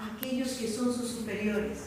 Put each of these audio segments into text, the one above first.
a aquellos que son sus superiores.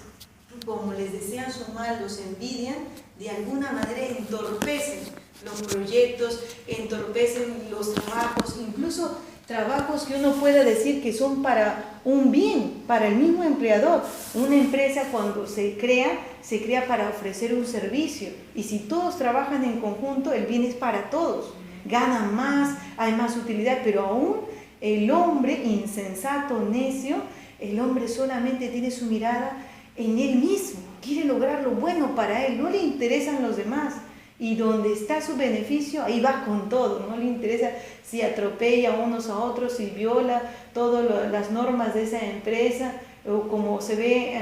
Como les desean su mal, los envidian, de alguna manera entorpecen los proyectos, entorpecen los trabajos, incluso trabajos que uno pueda decir que son para un bien, para el mismo empleador. Una empresa cuando se crea para ofrecer un servicio, y si todos trabajan en conjunto, el bien es para todos, ganan más, hay más utilidad, pero aún el hombre insensato, necio, el hombre solamente tiene su mirada en él mismo, quiere lograr lo bueno para él, no le interesan los demás. Y donde está su beneficio, ahí va con todo, no le interesa si atropella unos a otros, si viola todas las normas de esa empresa, o como se ve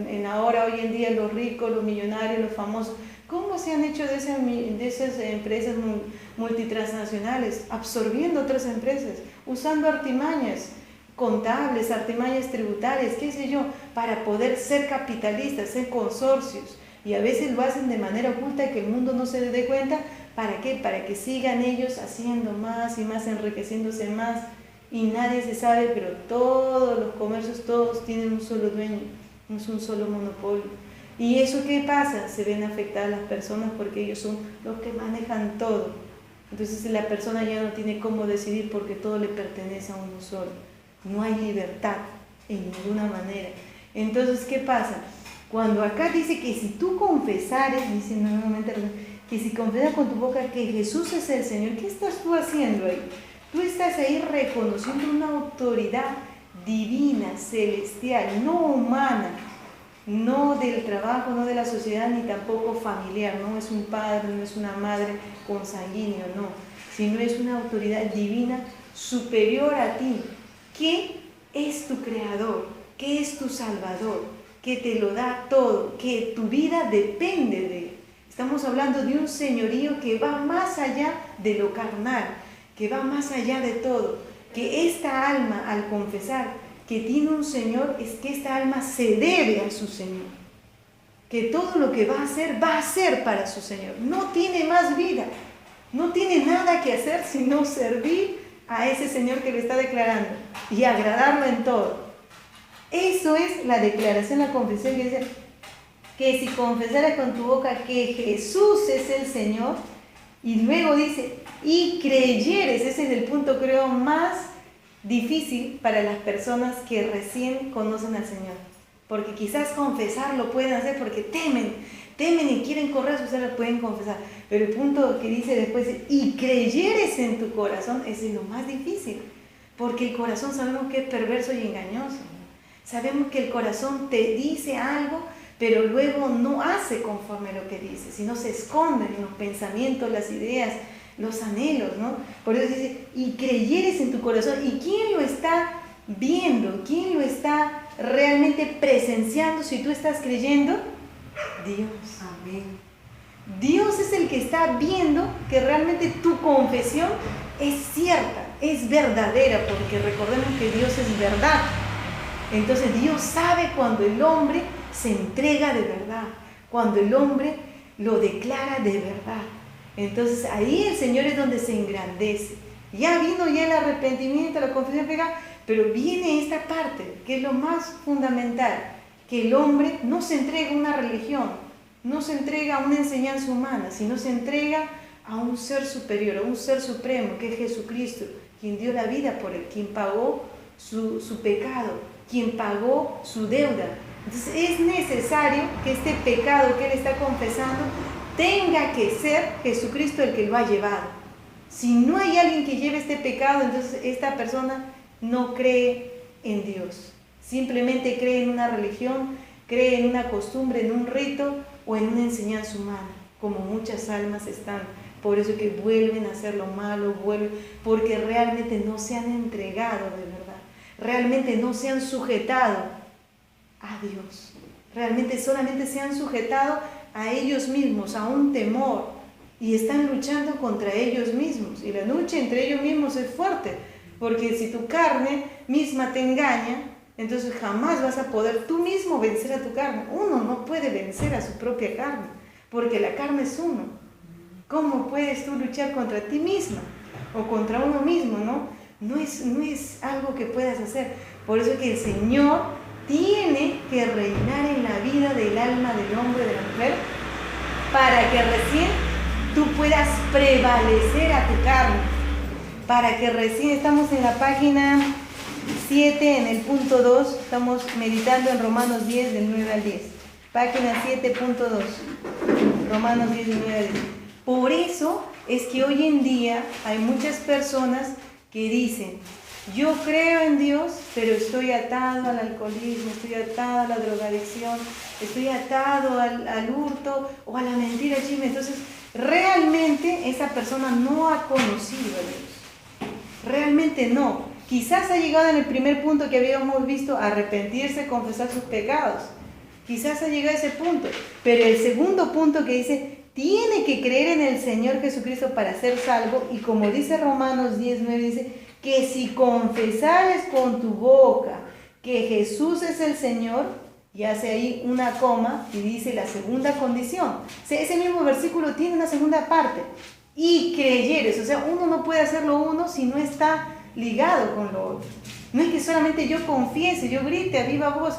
en ahora, hoy en día, los ricos, los millonarios, los famosos. ¿Cómo se han hecho de esas empresas multitransnacionales? Absorbiendo otras empresas, usando artimañas contables, artimañas tributarias, qué sé yo, para poder ser capitalistas, ser consorcios. Y a veces lo hacen de manera oculta y que el mundo no se dé cuenta. ¿Para qué? Para que sigan ellos haciendo más y más, enriqueciéndose más, y nadie se sabe, pero todos los comercios, todos tienen un solo dueño, es un solo monopolio. ¿Y eso qué pasa? Se ven afectadas las personas porque ellos son los que manejan todo. Entonces la persona ya no tiene cómo decidir porque todo le pertenece a uno solo. No hay libertad en ninguna manera. Entonces, ¿qué pasa? Cuando acá dice que si tú confesares, dice nuevamente, que si confesas con tu boca que Jesús es el Señor, ¿qué estás tú haciendo ahí? Tú estás ahí reconociendo una autoridad divina, celestial, no humana, no del trabajo, no de la sociedad, ni tampoco familiar, no es un padre, no es una madre consanguíneo, no, sino es una autoridad divina superior a ti, que es tu creador, que es tu salvador, que te lo da todo, que tu vida depende de él. Estamos hablando de un señorío que va más allá de lo carnal, que va más allá de todo, que esta alma, al confesar que tiene un Señor, es que esta alma se debe a su Señor, que todo lo que va a hacer para su Señor, no tiene más vida, no tiene nada que hacer sino servir a ese Señor que le está declarando y agradarlo en todo. Eso es la declaración, la confesión, que dice que si confesaras con tu boca que Jesús es el Señor, y luego dice, y creyeres, ese es el punto creo más difícil para las personas que recién conocen al Señor, porque quizás confesar lo pueden hacer porque temen y quieren correr a sus alas, pueden confesar, pero el punto que dice después, y creyeres en tu corazón, ese es lo más difícil, porque el corazón sabemos que es perverso y engañoso. Sabemos que el corazón te dice algo, pero luego no hace conforme a lo que dice, sino se esconden los pensamientos, las ideas, los anhelos, ¿no? Por eso dice, y creyeres en tu corazón. ¿Y quién lo está viendo? ¿Quién lo está realmente presenciando si tú estás creyendo? Dios. Amén. Dios es el que está viendo que realmente tu confesión es cierta, es verdadera, porque recordemos que Dios es verdad. Entonces Dios sabe cuando el hombre se entrega de verdad, cuando el hombre lo declara de verdad. Entonces ahí el Señor es donde se engrandece. Ya vino ya el arrepentimiento, la confesión pegada, pero viene esta parte que es lo más fundamental, que el hombre no se entrega a una religión, no se entrega a una enseñanza humana, sino se entrega a un ser superior, a un ser supremo, que es Jesucristo, quien dio la vida por él, quien pagó su pecado, quien pagó su deuda. Entonces es necesario que este pecado que él está confesando tenga que ser Jesucristo el que lo ha llevado. Si no hay alguien que lleve este pecado, entonces esta persona no cree en Dios. Simplemente cree en una religión, cree en una costumbre, en un rito o en una enseñanza humana, como muchas almas están. Por eso que vuelven a hacer lo malo, porque realmente no se han entregado de verdad. Realmente no se han sujetado a Dios. Realmente solamente se han sujetado a ellos mismos, a un temor, y están luchando contra ellos mismos. Y la lucha entre ellos mismos es fuerte, porque si tu carne misma te engaña, entonces jamás vas a poder tú mismo vencer a tu carne. Uno no puede vencer a su propia carne, porque la carne es uno. ¿Cómo puedes tú luchar contra ti misma o contra uno mismo, no? No es algo que puedas hacer. Por eso que el Señor tiene que reinar en la vida del alma del hombre, de la mujer, para que recién tú puedas prevalecer a tu carne. Para que recién, estamos en la página 7, en el punto 2, estamos meditando en Romanos 10, del 9 al 10. Página 7.2, Romanos 10, del 9 al 10. Por eso es que hoy en día hay muchas personas que dicen: yo creo en Dios, pero estoy atado al alcoholismo, estoy atado a la drogadicción, estoy atado al hurto o a la mentira, chisme. Entonces, realmente esa persona no ha conocido a Dios. Realmente no. Quizás ha llegado en el primer punto que habíamos visto, arrepentirse, confesar sus pecados. Quizás ha llegado a ese punto. Pero el segundo punto que dice, tiene que creer en el Señor Jesucristo para ser salvo. Y como dice Romanos 10:9, dice que si confesares con tu boca que Jesús es el Señor, y hace ahí una coma y dice la segunda condición. O sea, ese mismo versículo tiene una segunda parte. Y creyeres, o sea, uno no puede hacer lo uno si no está ligado con lo otro. No es que solamente yo confiese, yo grite a viva voz,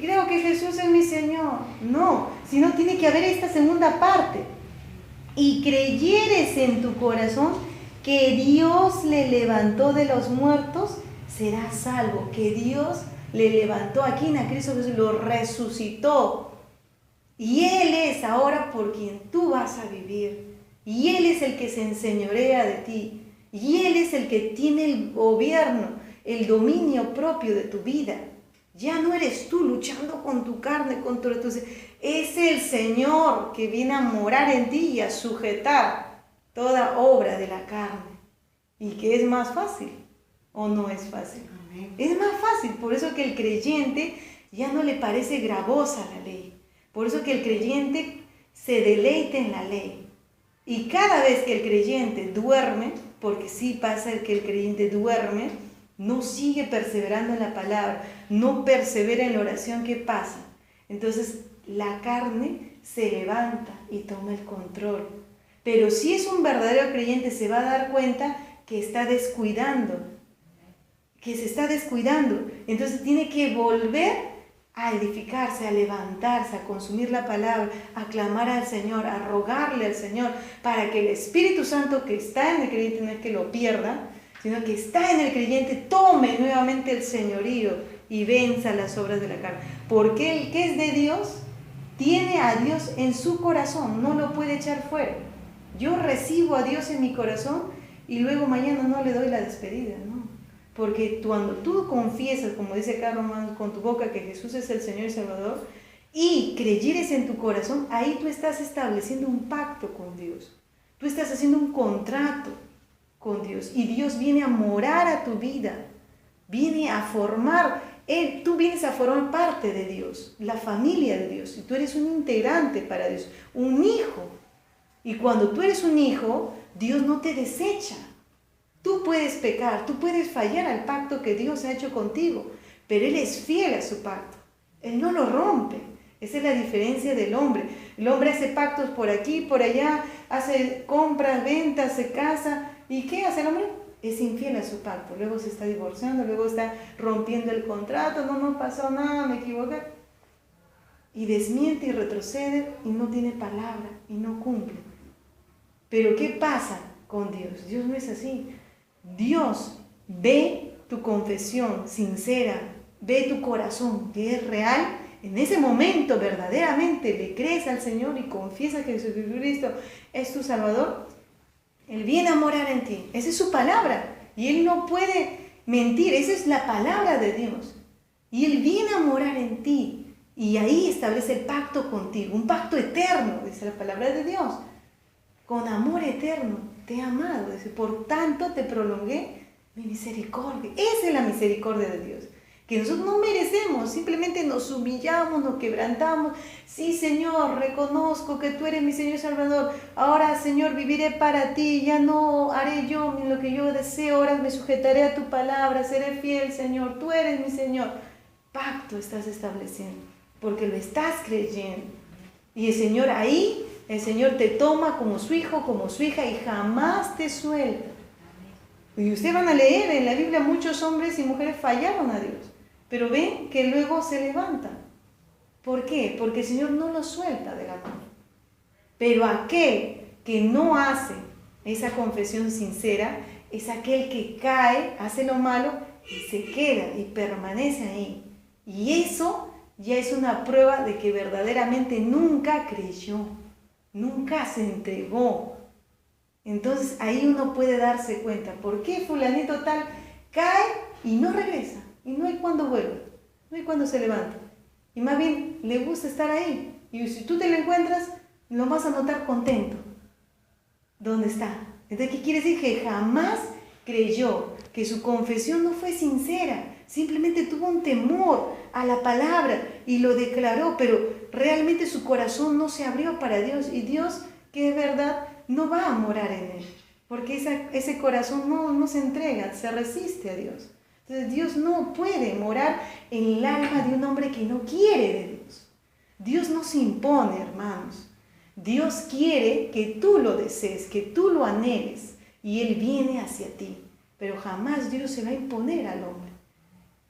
creo que Jesús es mi Señor. No, sino tiene que haber esta segunda parte. Y creyeres en tu corazón que Dios le levantó de los muertos, serás salvo. Que Dios le levantó aquí en Cristo Jesús, lo resucitó. Y Él es ahora por quien tú vas a vivir. Y Él es el que se enseñorea de ti. Y Él es el que tiene el gobierno, el dominio propio de tu vida. Ya no eres tú luchando con tu carne, con tu... Es el Señor que viene a morar en ti y a sujetar toda obra de la carne. ¿Y qué es más fácil? ¿O no es fácil? Amén. Es más fácil. Por eso que el creyente ya no le parece gravosa la ley. Por eso que el creyente se deleita en la ley. Y cada vez que el creyente duerme, porque sí pasa que el creyente duerme, no sigue perseverando en la palabra, no persevera en la oración, ¿qué pasa? Entonces la carne se levanta y toma el control. Pero si es un verdadero creyente, se va a dar cuenta que está descuidando, que se está descuidando. Entonces tiene que volver a edificarse, a levantarse, a consumir la palabra, a clamar al Señor, a rogarle al Señor, para que el Espíritu Santo que está en el creyente, no es que lo pierda, sino que está en el creyente, tome nuevamente el señorío y venza las obras de la carne. Porque el que es de Dios, tiene a Dios en su corazón, no lo puede echar fuera. Yo recibo a Dios en mi corazón y luego mañana no le doy la despedida, ¿no? Porque cuando tú confiesas, como dice acá Romanos, con tu boca que Jesús es el Señor y Salvador, y creyeres en tu corazón, ahí tú estás estableciendo un pacto con Dios. Tú estás haciendo un contrato con Dios. Y Dios viene a morar a tu vida. Viene a formar. Tú vienes a formar parte de Dios, la familia de Dios. Y tú eres un integrante para Dios, un hijo. Y cuando tú eres un hijo, Dios no te desecha. Tú puedes pecar, tú puedes fallar al pacto que Dios ha hecho contigo, pero Él es fiel a su pacto. Él no lo rompe. Esa es la diferencia del hombre. El hombre hace pactos por aquí, por allá, hace compras, ventas, se casa. ¿Y qué hace el hombre? Es infiel a su pacto. Luego se está divorciando, luego está rompiendo el contrato. No pasó nada, me equivoqué. Y desmiente y retrocede y no tiene palabra y no cumple. Pero ¿qué pasa con Dios? Dios no es así. Dios ve tu confesión sincera, ve tu corazón que es real. En ese momento verdaderamente le crees al Señor y confiesas que Jesucristo es tu Salvador. Él viene a morar en ti. Esa es su palabra. Y Él no puede mentir. Esa es la palabra de Dios. Y Él viene a morar en ti. Y ahí establece el pacto contigo. Un pacto eterno, dice la palabra de Dios. Con amor eterno te he amado. Dice, por tanto te prolongué mi misericordia. Esa es la misericordia de Dios. Que nosotros no merecemos, simplemente nos humillamos, nos quebrantamos. Sí, Señor, reconozco que tú eres mi Señor Salvador. Ahora, Señor, viviré para ti, ya no haré yo ni lo que yo deseo, ahora me sujetaré a tu palabra, seré fiel, Señor, tú eres mi Señor. Pacto estás estableciendo, porque lo estás creyendo. Y el Señor ahí, el Señor te toma como su hijo, como su hija y jamás te suelta. Y ustedes van a leer en la Biblia, muchos hombres y mujeres fallaron a Dios. pero ven que luego se levantan. ¿Por qué? Porque el Señor no los suelta de la mano. Pero aquel que no hace esa confesión sincera es aquel que cae, hace lo malo y se queda y permanece ahí. Y eso ya es una prueba de que verdaderamente nunca creyó, nunca se entregó. Entonces ahí uno puede darse cuenta, ¿por qué fulanito tal cae y no regresa? Y no hay cuando vuelve, no hay cuando se levanta. Y más bien le gusta estar ahí. Y si tú te lo encuentras, lo vas a notar contento. ¿Dónde está? Entonces, ¿qué quiere decir? Que jamás creyó, que su confesión no fue sincera. Simplemente tuvo un temor a la palabra y lo declaró, pero realmente su corazón no se abrió para Dios. Y Dios, que es verdad, no va a morar en él. Porque ese corazón no se entrega, se resiste a Dios. Entonces Dios no puede morar en el alma de un hombre que no quiere de Dios. Dios no se impone, hermanos. Dios quiere que tú lo desees, que tú lo anheles, y Él viene hacia ti. Pero jamás Dios se va a imponer al hombre.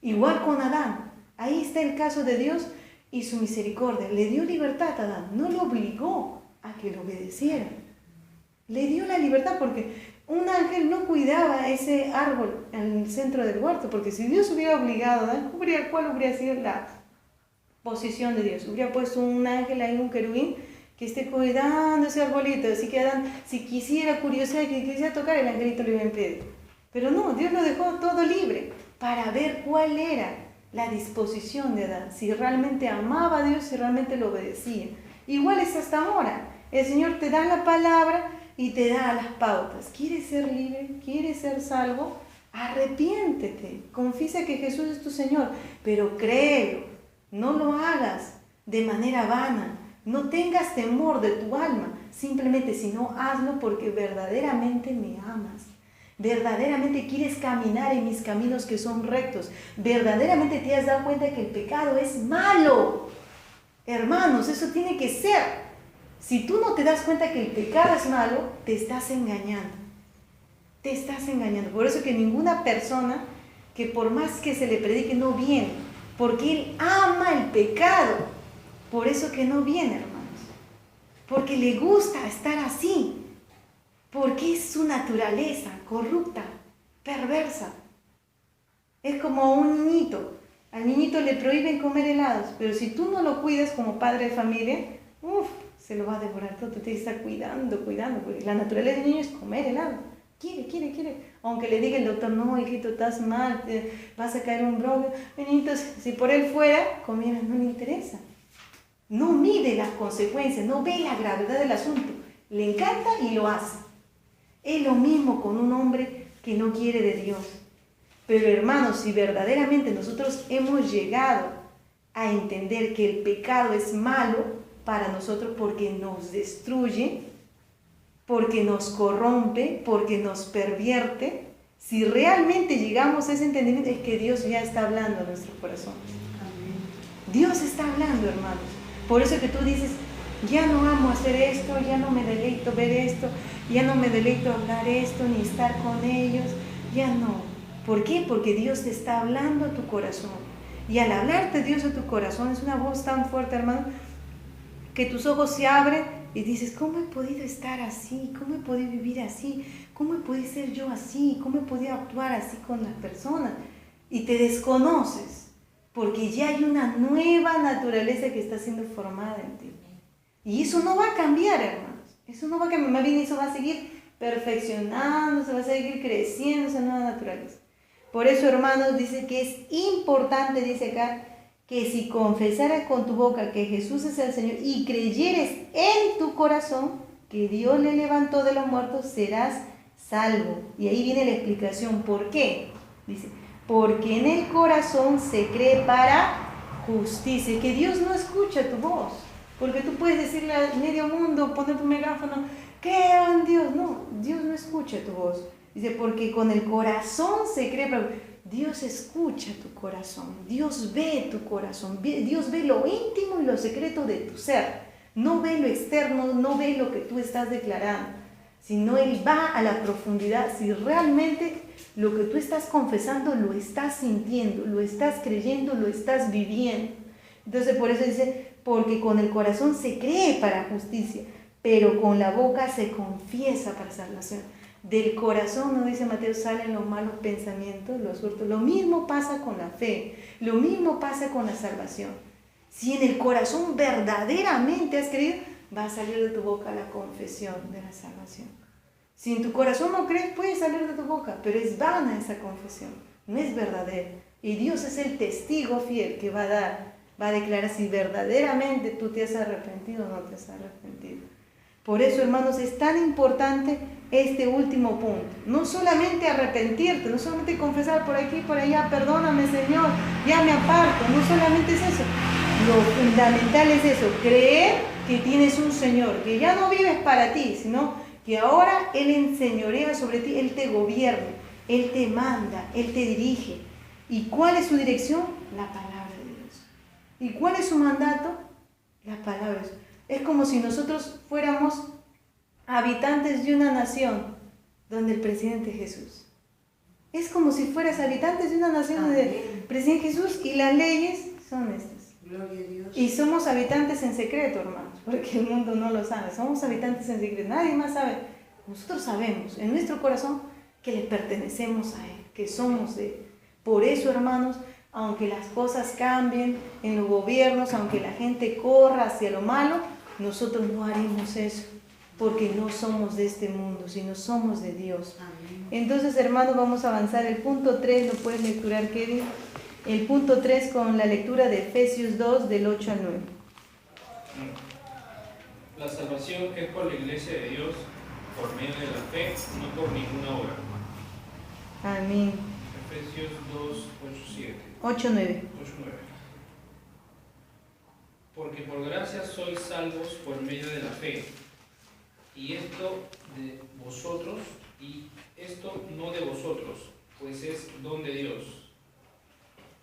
Igual con Adán. Ahí está el caso de Dios y su misericordia. Le dio libertad a Adán, no lo obligó a que lo obedeciera. Le dio la libertad porque un ángel no cuidaba ese árbol en el centro del huerto, porque si Dios hubiera obligado a Adán, ¿cuál hubiera sido la posición de Dios? Hubiera puesto un ángel ahí, un querubín, que esté cuidando ese arbolito, así que Adán, si quisiera curiosidad, que quisiera tocar, el angelito le iba a impedir. Pero no, Dios lo dejó todo libre para ver cuál era la disposición de Adán, si realmente amaba a Dios, si realmente lo obedecía. Igual es hasta ahora. El Señor te da la palabra y te da las pautas. ¿Quieres ser libre? ¿Quieres ser salvo? Arrepiéntete, confiesa que Jesús es tu Señor, pero créelo, no lo hagas de manera vana. No tengas temor de tu alma, simplemente sino hazlo porque verdaderamente me amas. Verdaderamente quieres caminar en mis caminos que son rectos. Verdaderamente te has dado cuenta que el pecado es malo. Hermanos, eso tiene que ser. Si tú no te das cuenta que el pecado es malo, te estás engañando. Te estás engañando. Por eso que ninguna persona que por más que se le predique no viene, porque él ama el pecado. Por eso que no viene, hermanos. Porque le gusta estar así. Porque es su naturaleza corrupta, perversa. Es como un niñito. Al niñito le prohíben comer helados, pero si tú no lo cuidas como padre de familia, se lo va a devorar todo. Tú tienes que estar cuidando, porque la naturaleza del niño es comer helado. Quiere. Aunque le diga el doctor, no, hijito, estás mal, te vas a caer un brogue. Niñito, si por él fuera, comiera, no le interesa. No mide las consecuencias, no ve la gravedad del asunto. Le encanta y lo hace. Es lo mismo con un hombre que no quiere de Dios. Pero hermanos, si verdaderamente nosotros hemos llegado a entender que el pecado es malo para nosotros porque nos destruye, porque nos corrompe, porque nos pervierte, si realmente llegamos a ese entendimiento, es que Dios ya está hablando a nuestros corazones. Dios está hablando, hermanos. Por eso que tú dices, ya no amo hacer esto, ya no me deleito ver esto, ya no me deleito hablar esto, ni estar con ellos, ya no. ¿Por qué? Porque Dios te está hablando a tu corazón. Y al hablarte Dios a tu corazón, es una voz tan fuerte, hermano, que tus ojos se abren y dices, ¿cómo he podido estar así? ¿Cómo he podido vivir así? ¿Cómo he podido ser yo así? ¿Cómo he podido actuar así con las personas? Y te desconoces. Porque ya hay una nueva naturaleza que está siendo formada en ti. Y eso no va a cambiar, hermanos. Eso no va a cambiar. Más bien eso va a seguir perfeccionándose, va a seguir creciendo esa nueva naturaleza. Por eso, hermanos, dice que es importante, dice acá, que si confesaras con tu boca que Jesús es el Señor y creyeres en tu corazón que Dios le levantó de los muertos, serás salvo. Y ahí viene la explicación. ¿Por qué? Dice, porque en el corazón se cree para justicia, que Dios no escucha tu voz, porque tú puedes decirle al medio mundo, poner tu megáfono, creo en Dios. No, Dios no escucha tu voz. Dice, porque con el corazón se cree para... Dios escucha tu corazón, Dios ve tu corazón, Dios ve lo íntimo y lo secreto de tu ser. No ve lo externo, no ve lo que tú estás declarando, sino Él va a la profundidad si realmente lo que tú estás confesando lo estás sintiendo, lo estás creyendo, lo estás viviendo. Entonces por eso dice, porque con el corazón se cree para justicia, pero con la boca se confiesa para salvación. Del corazón, nos dice Mateo, salen los malos pensamientos, los hurtos. Lo mismo pasa con la fe, lo mismo pasa con la salvación. Si en el corazón verdaderamente has creído, va a salir de tu boca la confesión de la salvación. Si en tu corazón no crees, puede salir de tu boca, pero es vana esa confesión, no es verdadera. Y Dios es el testigo fiel que va a declarar si verdaderamente tú te has arrepentido o no te has arrepentido. Por eso, hermanos, es tan importante este último punto. No solamente arrepentirte, no solamente confesar por aquí, por allá, perdóname Señor, ya me aparto, no solamente es eso. Lo fundamental es eso, creer que tienes un Señor, que ya no vives para ti, sino que ahora Él enseñorea sobre ti, Él te gobierna, Él te manda, Él te dirige. ¿Y cuál es su dirección? La palabra de Dios. ¿Y cuál es su mandato? La palabra de Dios. Es como si nosotros fuéramos habitantes de una nación donde el presidente es Jesús. Es como si fueras habitantes de una nación donde el presidente es Jesús y las leyes son estas. Gloria a Dios. Y somos habitantes en secreto, hermanos, porque el mundo no lo sabe. Somos habitantes en secreto, nadie más sabe. Nosotros sabemos en nuestro corazón que le pertenecemos a Él, que somos de Él. Por eso, hermanos, aunque las cosas cambien en los gobiernos, aunque la gente corra hacia lo malo, nosotros no haremos eso, porque no somos de este mundo, sino somos de Dios. Amén. Entonces, hermanos, vamos a avanzar. El punto 3, ¿lo puedes lecturar, Kevin? El punto 3 con la lectura de Efesios 2, del 8 al 9. La salvación es por la iglesia de Dios, por medio de la fe, no por ninguna obra. Amén. Efesios 2, 8, 8, 9. 9. Porque por gracia sois salvos por medio de la fe, y esto de vosotros, y esto no de vosotros, pues es don de Dios,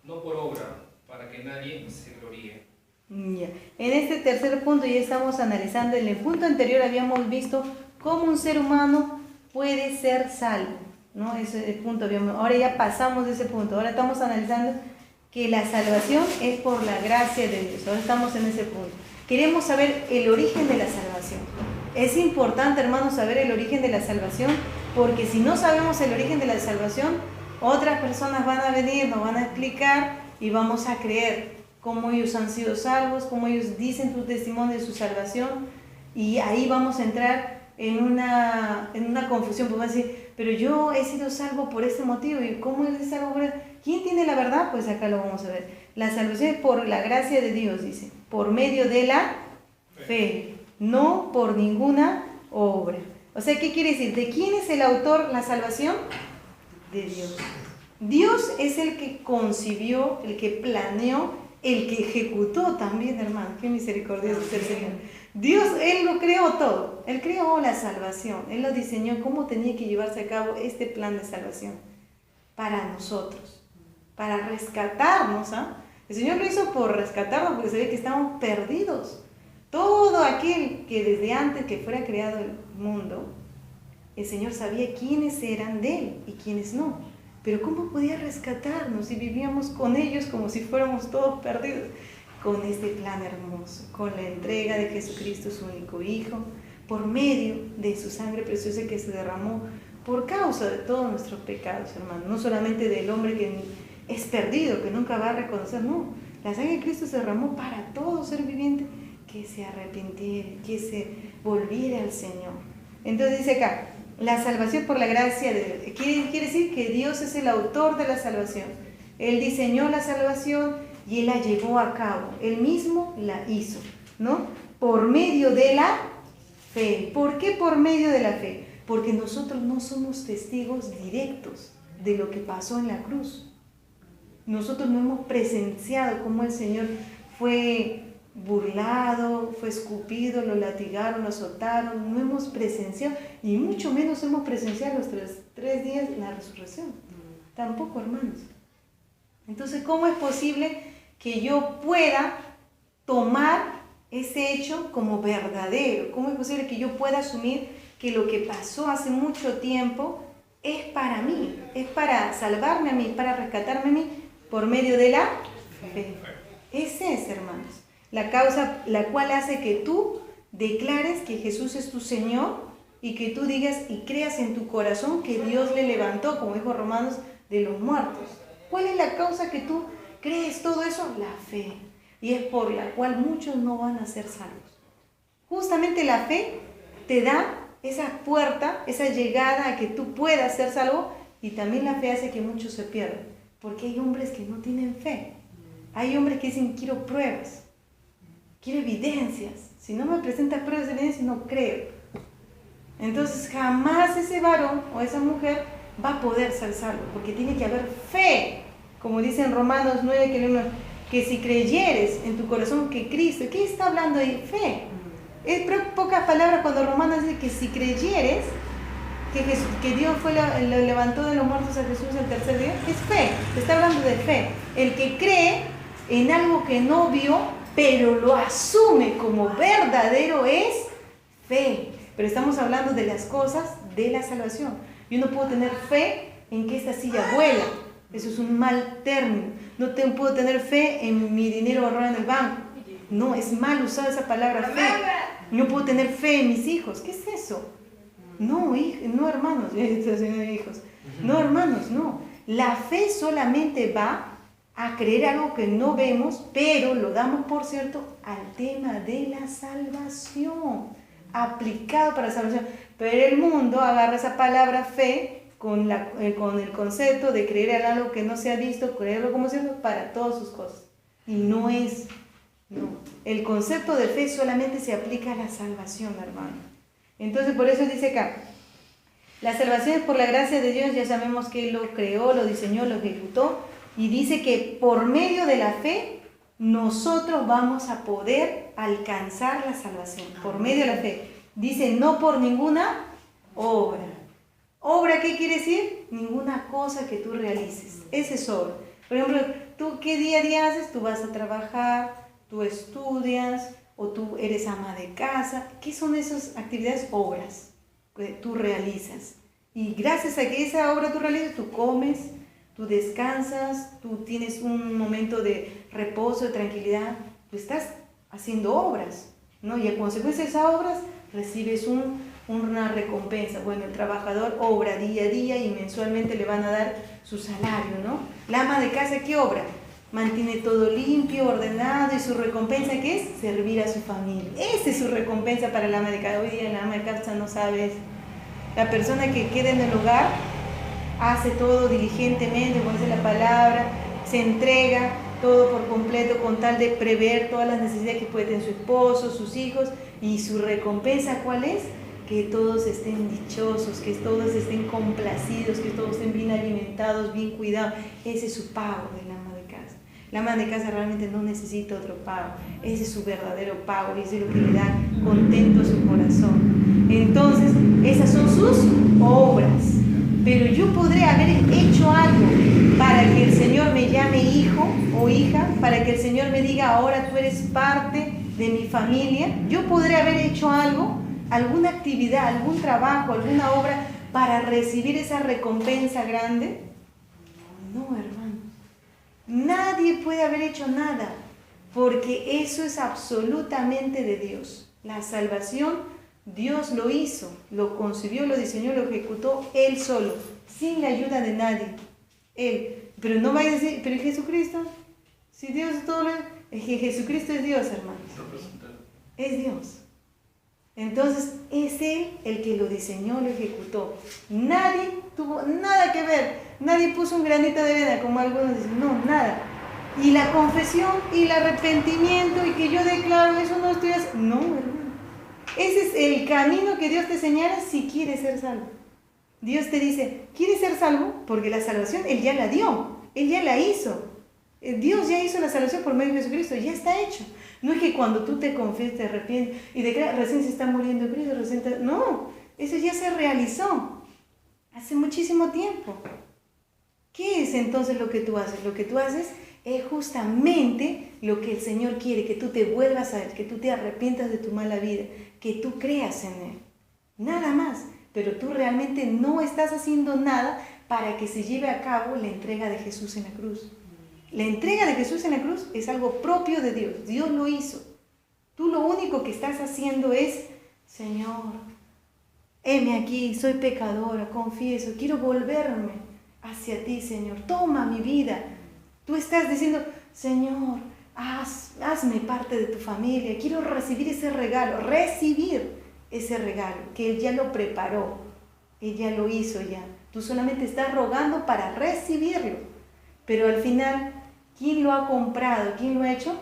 no por obra, para que nadie se gloríe. Ya. En este tercer punto ya estamos analizando. En el punto anterior habíamos visto cómo un ser humano puede ser salvo, ¿no? Ese punto ahora ya pasamos de ese punto. Ahora estamos analizando que la salvación es por la gracia de Dios. Ahora estamos en ese punto. Queremos saber el origen de la salvación. Es importante, hermanos, saber el origen de la salvación, porque si no sabemos el origen de la salvación, otras personas van a venir, nos van a explicar y vamos a creer cómo ellos han sido salvos, cómo ellos dicen su testimonio de su salvación, y ahí vamos a entrar en una confusión, porque van a decir, pero yo he sido salvo por este motivo, ¿y cómo es salvo por este? ¿Quién tiene la verdad? Pues acá lo vamos a ver. La salvación es por la gracia de Dios, dice, por medio de la fe, no por ninguna obra. O sea, ¿qué quiere decir? ¿De quién es el autor la salvación? De Dios. Dios es el que concibió, el que planeó, el que ejecutó también, hermano. Qué misericordioso es el Señor. Dios, Él lo creó todo. Él creó la salvación. Él lo diseñó, cómo tenía que llevarse a cabo este plan de salvación para nosotros, para rescatarnos. El Señor lo hizo por rescatarnos, porque se ve que estamos perdidos. Todo aquel que desde antes que fuera creado el mundo, el Señor sabía quiénes eran de Él y quiénes no. Pero ¿cómo podía rescatarnos si vivíamos con ellos como si fuéramos todos perdidos? Con este plan hermoso, con la entrega de Jesucristo, su único Hijo, por medio de su sangre preciosa que se derramó por causa de todos nuestros pecados, hermano. No solamente del hombre que es perdido, que nunca va a reconocer, no. La sangre de Cristo se derramó para todo ser viviente que se arrepintiera, que se volviera al Señor. Entonces dice acá, la salvación por la gracia de Dios. Quiere decir que Dios es el autor de la salvación. Él diseñó la salvación y Él la llevó a cabo. Él mismo la hizo, ¿no? Por medio de la fe. ¿Por qué por medio de la fe? Porque nosotros no somos testigos directos de lo que pasó en la cruz. Nosotros no hemos presenciado cómo el Señor fue burlado, fue escupido, lo latigaron, lo azotaron. No hemos presenciado, y mucho menos hemos presenciado los tres días de la resurrección. Tampoco, hermanos. Entonces, ¿cómo es posible que yo pueda tomar ese hecho como verdadero? ¿Cómo es posible que yo pueda asumir que lo que pasó hace mucho tiempo es para mí, es para salvarme a mí, para rescatarme a mí por medio de la fe. Ese es, hermanos, la causa la cual hace que tú declares que Jesús es tu Señor y que tú digas y creas en tu corazón que Dios le levantó, como dijo Romanos, de los muertos. ¿Cuál es la causa que tú crees todo eso? La fe. Y es por la cual muchos no van a ser salvos. Justamente la fe te da esa puerta, esa llegada a que tú puedas ser salvo, y también la fe hace que muchos se pierdan. Porque hay hombres que no tienen fe. Hay hombres que dicen, quiero pruebas, quiero evidencias. Si no me presentas pruebas de evidencias, no creo. Entonces jamás ese varón o esa mujer va a poder ser salvo, porque tiene que haber fe. Como dice en Romanos 9, que si creyeres en tu corazón que Cristo, ¿qué está hablando ahí? Fe. Es pocas palabras cuando Romanos dice que si creyeres que Dios lo levantó de los muertos a Jesús el tercer día, es fe. Está hablando de fe. El que cree en algo que no vio, pero lo asume como verdadero, es fe. Pero estamos hablando de las cosas de la salvación. Yo no puedo tener fe en que esta silla vuela. Eso es un mal término. No puedo tener fe en mi dinero ahorrado en el banco. No, es mal usada esa palabra fe. No puedo tener fe en mis hijos. ¿Qué es eso? No, hermanos. Hijos. No, hermanos, no. La fe solamente va a creer algo que no vemos, pero lo damos por cierto al tema de la salvación, aplicado para la salvación. Pero el mundo agarra esa palabra fe con el concepto de creer en algo que no se ha visto, creerlo como cierto para todas sus cosas. Y no es, no. El concepto de fe solamente se aplica a la salvación, hermano. Entonces, por eso dice acá, la salvación es por la gracia de Dios, ya sabemos que Él lo creó, lo diseñó, lo ejecutó, y dice que por medio de la fe, nosotros vamos a poder alcanzar la salvación, por medio de la fe. Dice, no por ninguna obra. ¿Obra qué quiere decir? Ninguna cosa que tú realices. Esa es obra. Por ejemplo, ¿tú qué día a día haces? Tú vas a trabajar, tú estudias, o tú eres ama de casa. ¿Qué son esas actividades? Obras que tú realizas. Y gracias a que esa obra tú realizas, tú comes, tú descansas, tú tienes un momento de reposo, de tranquilidad. Tú estás haciendo obras, ¿no? Y a consecuencia de esas obras recibes una recompensa. Bueno, el trabajador obra día a día y mensualmente le van a dar su salario, ¿no? La ama de casa, ¿qué obra? Mantiene todo limpio, ordenado, y su recompensa, ¿qué es? Servir a su familia. Esa es su recompensa para el ama de casa. Hoy día la ama de casa no sabe eso. La persona que queda en el hogar hace todo diligentemente, como dice la palabra, se entrega todo por completo con tal de prever todas las necesidades que puede tener su esposo, sus hijos, y su recompensa, ¿cuál es? Que todos estén dichosos, que todos estén complacidos, que todos estén bien alimentados, bien cuidados. Ese es su pago del ama de casa. La ama de casa realmente no necesita otro pago. Ese es su verdadero pago y ese es lo que le da contento a su corazón. Entonces, esas son sus obras. Pero yo podré haber hecho algo para que el Señor me llame hijo o hija, para que el Señor me diga, ahora tú eres parte de mi familia. Yo podré haber hecho algo, alguna actividad, algún trabajo, alguna obra para recibir esa recompensa grande. No, hermano. Nadie puede haber hecho nada, porque eso es absolutamente de Dios. La salvación, Dios lo hizo, lo concibió, lo diseñó, lo ejecutó Él solo, sin la ayuda de nadie. Él. Pero no vaya a decir, pero Jesucristo, si Dios es todo, es que Jesucristo es Dios, hermanos. Es Dios. Entonces, es Él el que lo diseñó, lo ejecutó. Nadie tuvo nada que ver. Nadie puso un granito de arena, como algunos dicen. No, nada. Y la confesión y el arrepentimiento y que yo declaro eso no estoy haciendo. No, hermano. Ese es el camino que Dios te señala si quieres ser salvo. Dios te dice, ¿quieres ser salvo? Porque la salvación Él ya la dio. Él ya la hizo. Dios ya hizo la salvación por medio de Jesucristo. Ya está hecho. No es que cuando tú te confiesas, te arrepientes y declaras, recién se está muriendo Cristo, no, eso ya se realizó hace muchísimo tiempo. ¿Qué es entonces lo que tú haces? Lo que tú haces es justamente lo que el Señor quiere, que tú te vuelvas a Él, que tú te arrepientas de tu mala vida, que tú creas en Él. Nada más. pero tú realmente no estás haciendo nada para que se lleve a cabo la entrega de Jesús en la cruz. La entrega de Jesús en la cruz es algo propio de Dios. Dios lo hizo. Tú lo único que estás haciendo es, Señor, heme aquí, soy pecadora, confieso, quiero volverme hacia ti, Señor. Toma mi vida. Tú estás diciendo, Señor, hazme parte de tu familia. Quiero recibir ese regalo, que Él ya lo preparó. Él ya lo hizo ya. Tú solamente estás rogando para recibirlo. Pero al final, ¿quién lo ha comprado? ¿Quién lo ha hecho?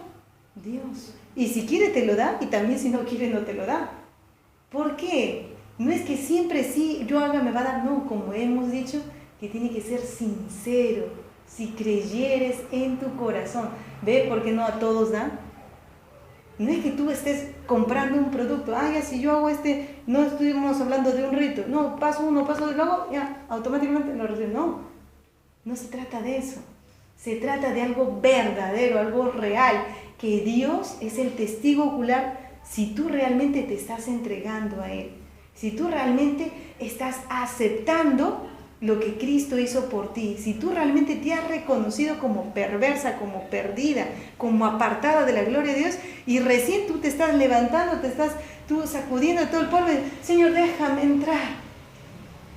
Dios. Y si quiere te lo da, y también si no quiere no te lo da. ¿Por qué? No es que siempre sí yo haga me va a dar, no, como hemos dicho, que tiene que ser sincero. Si creyeres en tu corazón. ¿Ve por qué no a todos da? No es que tú estés comprando un producto. Ya si yo hago no estuvimos hablando de un rito. No, paso uno, paso dos, luego ya, automáticamente lo recibo. No, no se trata de eso. Se trata de algo verdadero, algo real. Que Dios es el testigo ocular si tú realmente te estás entregando a Él. Si tú realmente estás aceptando lo que Cristo hizo por ti, si tú realmente te has reconocido como perversa, como perdida, como apartada de la gloria de Dios, y recién tú te estás levantando, te estás tú sacudiendo todo el polvo, y, Señor, déjame entrar.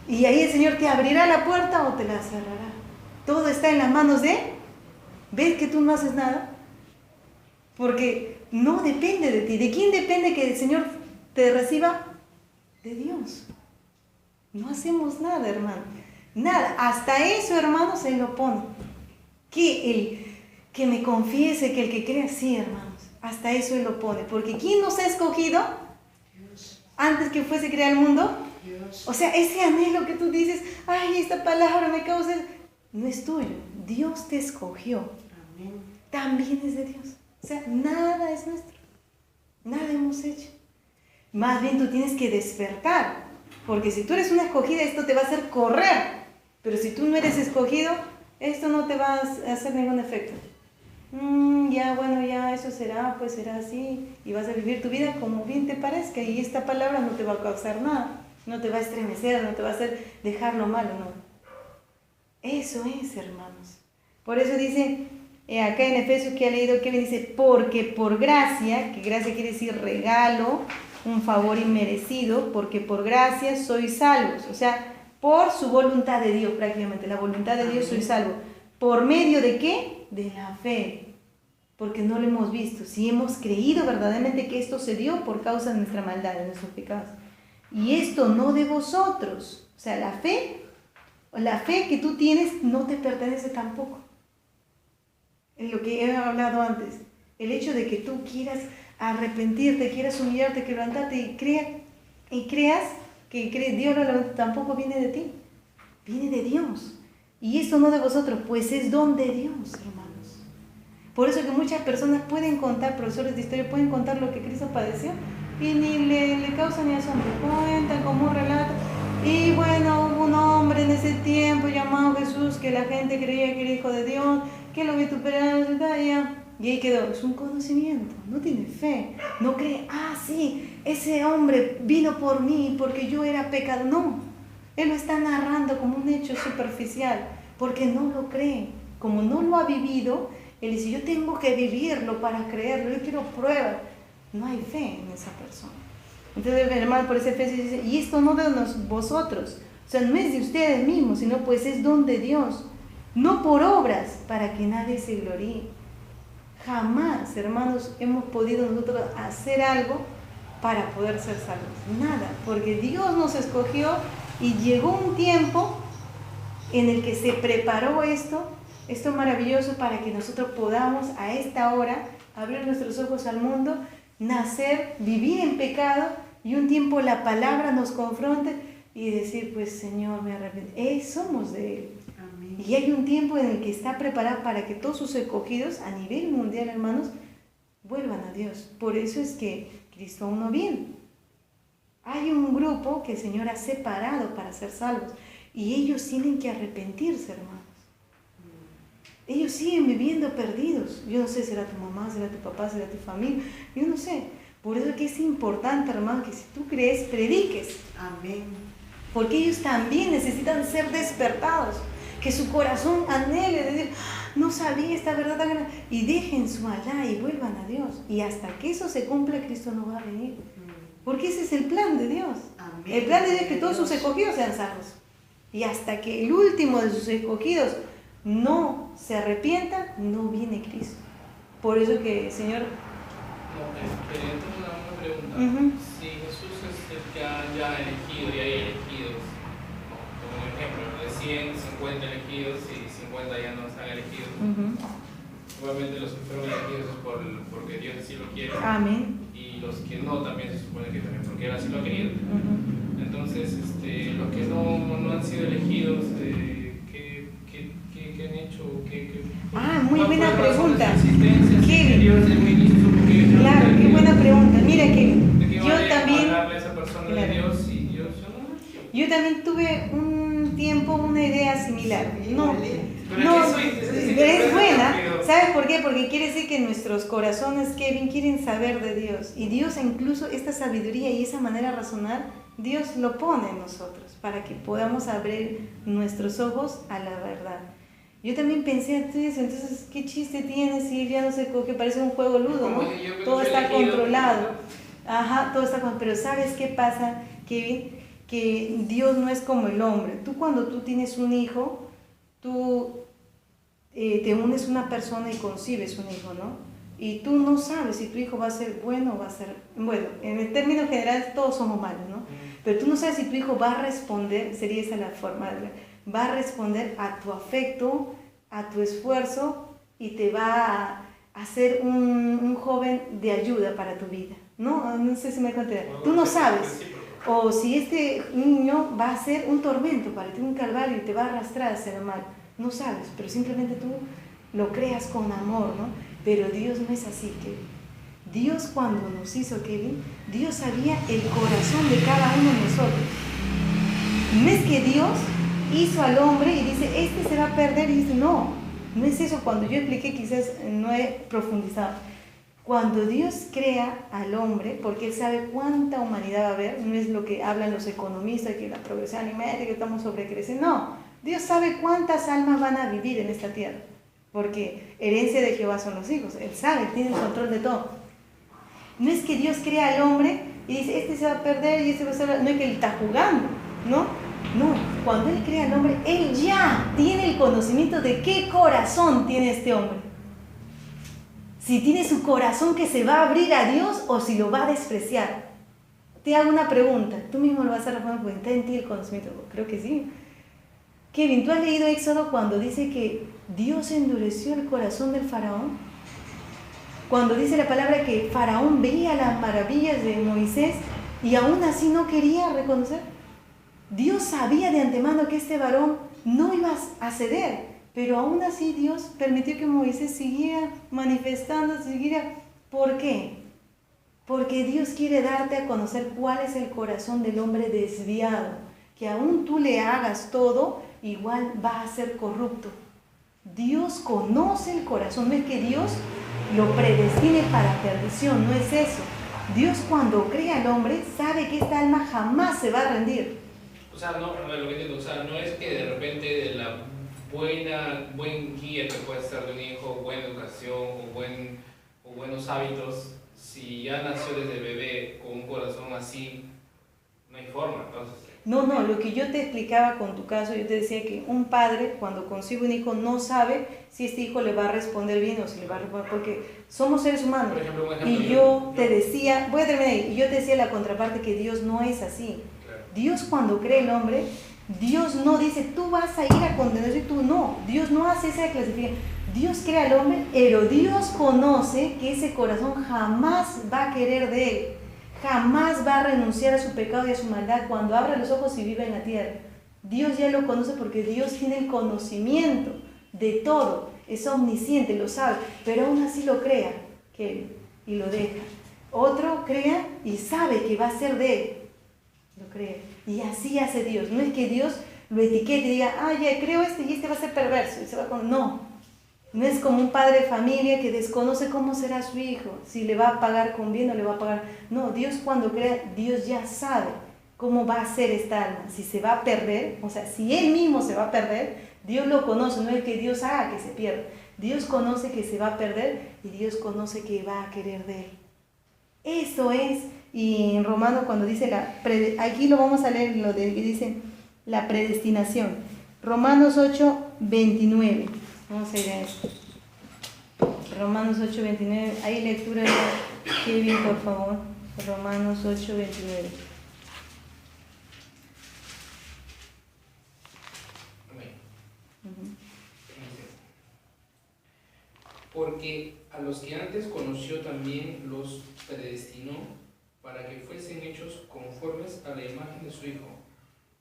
Y ahí el Señor te abrirá la puerta o te la cerrará. Todo está en las manos de Él. ¿Ves que tú no haces nada? Porque no depende de ti. ¿De quién depende que el Señor te reciba? De Dios. No hacemos nada, hermano. Nada, hasta eso, hermanos, Él lo pone. Que me confiese, que el que crea, sí, hermanos, hasta eso Él lo pone. Porque ¿quién nos ha escogido? Dios. Antes que fuese creado el mundo. Dios. O sea, ese anhelo que tú dices, esta palabra me causa, no es tuyo. Dios te escogió. Amén. También es de Dios. O sea, nada es nuestro. Nada hemos hecho. Más bien tú tienes que despertar. Porque si tú eres una escogida, esto te va a hacer correr. Pero si tú no eres escogido, esto no te va a hacer ningún efecto. Ya, eso será, pues será así. Y vas a vivir tu vida como bien te parezca. Y esta palabra no te va a causar nada. No te va a estremecer, no te va a hacer dejar lo malo, no. Eso es, hermanos. Por eso dice, acá en Efesios que ha leído, que le dice, porque por gracia, que gracia quiere decir regalo, un favor inmerecido, porque por gracia sois salvos. O sea, por su voluntad de Dios, prácticamente, la voluntad de Dios soy salvo. ¿Por medio de qué? De la fe. Porque no lo hemos visto. Si hemos creído verdaderamente que esto se dio por causa de nuestra maldad, de nuestros pecados. Y esto no de vosotros. O sea, la fe que tú tienes no te pertenece tampoco. En lo que he hablado antes. El hecho de que tú quieras arrepentirte, quieras humillarte, quebrantarte y creas que Dios lo levanta, tampoco viene de ti, viene de Dios. Y esto no de vosotros, pues es don de Dios, hermanos. Por eso que muchas personas pueden contar, profesores de historia, pueden contar lo que Cristo padeció y ni le causa ni asombro. Cuentan como un relato. Y bueno, hubo un hombre en ese tiempo llamado Jesús, que la gente creía que era hijo de Dios, que lo vituperaron, y ahí quedó. Es un conocimiento, no tiene fe, no cree, sí, ese hombre vino por mí porque yo era pecador. No, él lo está narrando como un hecho superficial, porque no lo cree. Como no lo ha vivido, él dice, yo tengo que vivirlo para creerlo, yo quiero pruebas. No hay fe en esa persona. Entonces, hermano, por ese Efesios dice, y esto no de vosotros, o sea, no es de ustedes mismos, sino pues es don de Dios, no por obras, para que nadie se gloríe. Jamás, hermanos, hemos podido nosotros hacer algo para poder ser salvos. Nada, porque Dios nos escogió y llegó un tiempo en el que se preparó esto maravilloso para que nosotros podamos a esta hora abrir nuestros ojos al mundo, nacer, vivir en pecado y un tiempo la palabra nos confronte y decir, pues Señor, me arrepiento. Somos de Él. Amén. Y hay un tiempo en el que está preparado para que todos sus escogidos a nivel mundial, hermanos, vuelvan a Dios. Por eso es que Cristo aún no viene. Hay un grupo que el Señor ha separado para ser salvos y ellos tienen que arrepentirse, hermanos. Ellos siguen viviendo perdidos. Yo no sé, será tu mamá, será tu papá, será tu familia, yo no sé. Por eso es que es importante, hermano, que si tú crees, prediques. Amén. porque ellos también necesitan ser despertados, que su corazón anhele de Dios. No sabía esta verdad tan grande, y dejen su maldad y vuelvan a Dios, y hasta que eso se cumpla, Cristo no va a venir, porque ese es el plan de Dios. Amén. El plan de Dios es que todos sus escogidos sean salvos, y hasta que el último de sus escogidos no se arrepienta, no viene Cristo. Por eso que, Señor, Tengo una pregunta. Ujú. Si Jesús es el que haya elegido y hay elegidos, como un ejemplo, de 100, 50 elegidos y 50 ya no están elegidos, igualmente los que fueron elegidos es porque Dios así lo quiere, amén. y los que no también se supone que también porque Él así lo ha querido. Entonces, los que no han sido elegidos, ¿qué han hecho? Muy ¿Cuál buena fue la razón de pregunta. su existencia? Si Kevin. Dios desde un inicio supo que ellos Claro, eran qué elegidos. buena pregunta. Mira que ¿De qué yo vale también, hablarle a esa persona Claro. de Dios y Dios no? yo también tuve un tiempo una idea similar. No, Pero no, es es buena. ¿Sabes por qué? Porque quiere decir que nuestros corazones, Kevin, quieren saber de Dios. Y Dios, incluso esta sabiduría y esa manera de razonar, Dios lo pone en nosotros para que podamos abrir nuestros ojos a la verdad. Yo también pensé entonces, ¿qué chiste tiene si ya no sé, que parece un juego ludo, ¿no? Todo está controlado. Ajá, todo está controlado. Pero ¿sabes qué pasa, Kevin? Que Dios no es como el hombre. Cuando tú tienes un hijo, tú te unes a una persona y concibes un hijo, ¿no? Y tú no sabes si tu hijo va a ser bueno o va a ser... Bueno, en el término general todos somos malos, ¿no? Pero tú no sabes si tu hijo va a responder, sería esa la forma, va a responder a tu afecto, a tu esfuerzo, y te va a ser un joven de ayuda para tu vida, ¿no? No sé si me conté. Tú no sabes. O si este niño va a ser un tormento para ti, un calvario, y te va a arrastrar hacia el mal. No sabes, pero simplemente tú lo creas con amor, ¿no? Pero Dios no es así, Kevin. Dios, cuando nos hizo, Kevin, Dios sabía el corazón de cada uno de nosotros. No es que Dios hizo al hombre y dice, este se va a perder, y dice, no es eso. Cuando yo expliqué, quizás no he profundizado. Cuando Dios crea al hombre, porque Él sabe cuánta humanidad va a haber, no es lo que hablan los economistas, que la progresión aritmética, que estamos sobrecreciendo, no. Dios sabe cuántas almas van a vivir en esta tierra, porque herencia de Jehová son los hijos. Él sabe, Él tiene el control de todo. No es que Dios crea al hombre y dice, este se va a perder y este va a ser... No es que Él está jugando, ¿no? No, cuando Él crea al hombre, Él ya tiene el conocimiento de qué corazón tiene este hombre. Si tiene su corazón que se va a abrir a Dios o si lo va a despreciar. Te hago una pregunta, tú mismo lo vas a responder porque está en ti el conocimiento. Creo que sí. Kevin, ¿tú has leído Éxodo cuando dice que Dios endureció el corazón del faraón? Cuando dice la palabra que Faraón veía las maravillas de Moisés y aún así no quería reconocer. Dios sabía de antemano que este varón no iba a ceder, pero aún así Dios permitió que Moisés siguiera manifestando, siguiera. ¿Por qué? Porque Dios quiere darte a conocer cuál es el corazón del hombre desviado, que aún tú le hagas todo, igual va a ser corrupto. Dios conoce el corazón, no es que Dios lo predestine para perdición, no es eso. Dios, cuando crea al hombre, sabe que esta alma jamás se va a rendir. O sea, no, a ver, lo que entiendo, o sea, no es que de repente de la buen guía que puede ser de un hijo, buena educación o buenos hábitos, si ya nació desde bebé con un corazón así, no hay forma, entonces. No, lo que yo te explicaba con tu caso, yo te decía que un padre cuando concibe un hijo no sabe si este hijo le va a responder bien o si le va a responder, porque somos seres humanos. Por ejemplo, Y yo te decía, voy a terminar ahí, y yo te decía la contraparte que Dios no es así. Claro. Dios, cuando cree el hombre, Dios no dice, tú vas a ir a condenar y tú no. Dios no hace esa clasificación. Dios crea al hombre, pero Dios conoce que ese corazón jamás va a querer de él. Jamás va a renunciar a su pecado y a su maldad cuando abra los ojos y viva en la tierra. Dios ya lo conoce porque Dios tiene el conocimiento de todo. Es omnisciente, lo sabe, pero aún así lo crea, y lo deja. Otro crea y sabe que va a ser de él. Lo crea. Y así hace Dios. No es que Dios lo etiquete y diga, ya creo y este va a ser perverso. Y se va con... No es como un padre de familia que desconoce cómo será su hijo, si le va a pagar con bien o le va a pagar. No, Dios cuando crea, Dios ya sabe ¿Cómo va a ser esta alma? Si se va a perder, o sea, si él mismo se va a perder, Dios lo conoce, no es que Dios haga que se pierda. Dios conoce que se va a perder y Dios conoce que va a querer de él. Eso es, y en Romanos cuando dice, aquí lo vamos a leer, lo de que dice la predestinación. Romanos 8, 29. Vamos a ir a eso. Romanos 8, 29. Hay lectura de Kevin, por favor. Romanos 8, 29. Porque a los que antes conoció también los predestinó para que fuesen hechos conformes a la imagen de su Hijo,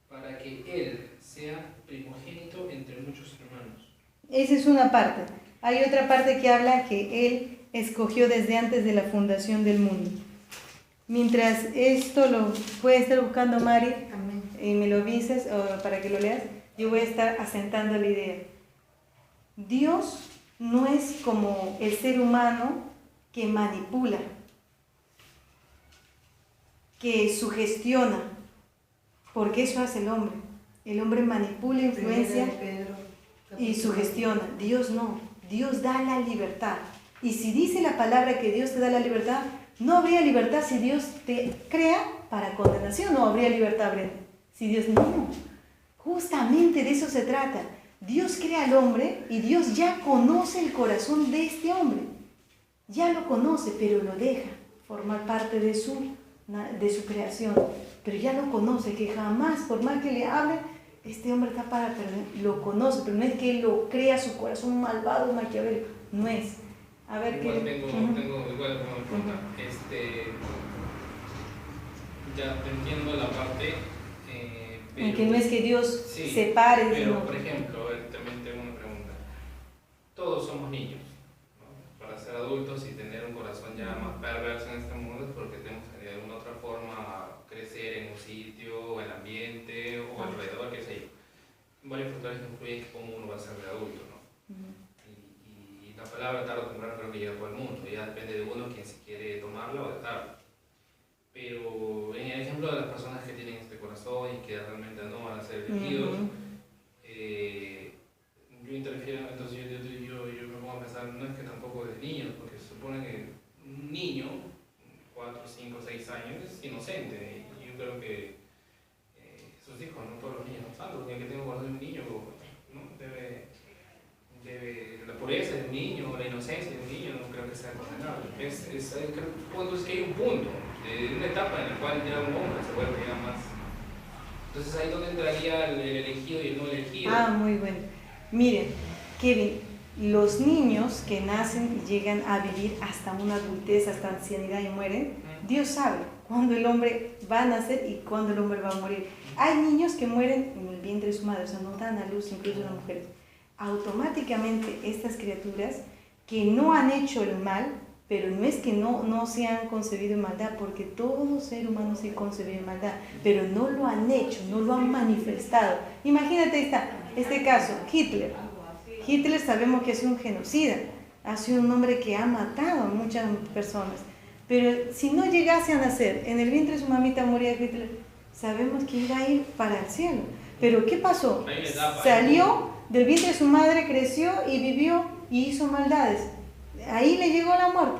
para que Él sea primogénito entre muchos hermanos. Esa es una parte. Hay otra parte que habla que Él escogió desde antes de la fundación del mundo. Mientras esto lo puede estar buscando Mari, y me lo avisas para que lo leas, yo voy a estar asentando la idea. Dios no es como el ser humano que manipula, que sugestiona, porque eso hace el hombre. El hombre manipula, influencia y sugestiona. Dios no, Dios da la libertad. Y si dice la palabra que Dios te da la libertad, no habría libertad si Dios te crea para condenación, no habría libertad, Brenda. Si Dios no, justamente de eso se trata. Dios crea al hombre y Dios ya conoce el corazón de este hombre. Ya lo conoce, pero lo deja formar parte de su creación. Pero ya lo conoce, que jamás, por más que le hable, este hombre está para perder. Lo conoce, pero no es que él lo crea su corazón malvado, maquiavélico. No es. A ver igual qué... tengo igual una pregunta. Ya te entiendo la parte... en que no es que Dios sí, separe. Pero, ¿no? por ejemplo, también tengo una pregunta. Todos somos niños, ¿no? Para ser adultos y tener un corazón ya más perverso en este mundo es porque tenemos que de alguna otra forma crecer en un sitio, el ambiente o alrededor, qué sé yo. Varios factores que influyen en cómo uno va a ser de adulto, ¿no? Y la palabra tarde o temprano creo que llega a todo el mundo. Ya depende de uno quien si quiere tomarla o dejarla. Pero en el ejemplo de las personas que tienen este corazón y que realmente no van a ser elegidos, yo interfiero, entonces yo me pongo a pensar, no es que tampoco de niños, porque se supone que un niño, 4, 5, 6 años, es inocente. Y yo creo que sus hijos, no todos los niños son santos, porque el que tenga corazón de un niño, ¿no? debe la pureza de un niño, la inocencia de un niño, no creo que sea condenable. Creo que hay un punto, de una etapa en la cual ya un hombre se vuelve ya más. Entonces ahí donde entraría el elegido y el no elegido. Muy bueno. Miren, Kevin, los niños que nacen y llegan a vivir hasta una adultez, hasta ancianidad y mueren, Dios sabe cuándo el hombre va a nacer y cuándo el hombre va a morir. Hay niños que mueren en el vientre de su madre, o sea, no dan a luz, incluso las mujeres. Automáticamente estas criaturas que no han hecho el mal, pero no es que no se han concebido en maldad, porque todo ser humano se concebido en maldad, pero no lo han hecho, no lo han manifestado. Imagínate este caso, Hitler. Hitler sabemos que es un genocida, ha sido un hombre que ha matado a muchas personas, pero si no llegase a nacer en el vientre de su mamita moría Hitler, sabemos que iba a ir para el cielo. Pero ¿qué pasó? Salió del vientre de su madre, creció y vivió y hizo maldades. Ahí le llegó la muerte.